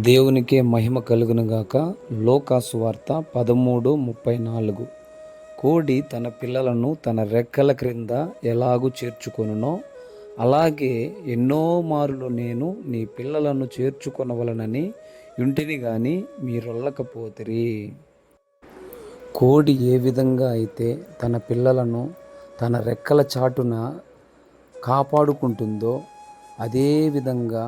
దేవునికే మహిమ కలుగునుగాక. లూకాసు వార్త 13:34. కోడి తన పిల్లలను తన రెక్కల క్రింద ఎలాగూ చేర్చుకొనునో అలాగే ఎన్నో మారులు నేను నీ పిల్లలను చేర్చుకొనవలనని యుంటిని గాని మీరొల్లకపోతిరి. కోడి ఏ విధంగా అయితే తన పిల్లలను తన రెక్కల చాటున కాపాడుకుంటుందో అదే విధంగా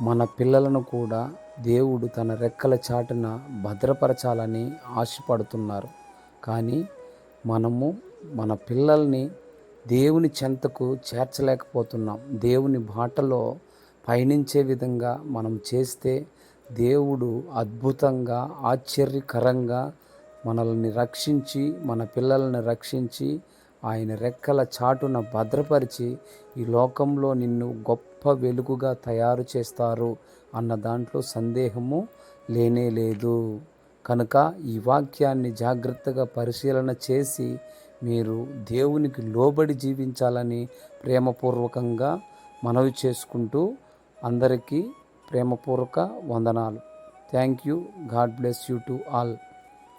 మన పిల్లలను కూడా దేవుడు తన రెక్కల చాటున భద్రపరచాలని ఆశపడుతున్నారు. కానీ మనము మన పిల్లల్ని దేవుని చెంతకు చేర్చలేకపోతున్నాం. దేవుని బాటలో పయనించే విధంగా మనం చేస్తే దేవుడు అద్భుతంగా, ఆశ్చర్యకరంగా మనల్ని రక్షించి, మన పిల్లల్ని రక్షించి, ఆయన రెక్కల చాటున భద్రపరిచి ఈ లోకంలో నిన్ను గొప్ప వెలుగుగా తయారు చేస్తారు అన్న దాంట్లో సందేహము లేనే లేదు. కనుక ఈ వాక్యాన్ని జాగ్రత్తగా పరిశీలన చేసి మీరు దేవునికి లోబడి జీవించాలని ప్రేమపూర్వకంగా మనవి చేసుకుంటూ అందరికీ ప్రేమపూర్వక వందనాలు. Thank you. God bless you to all.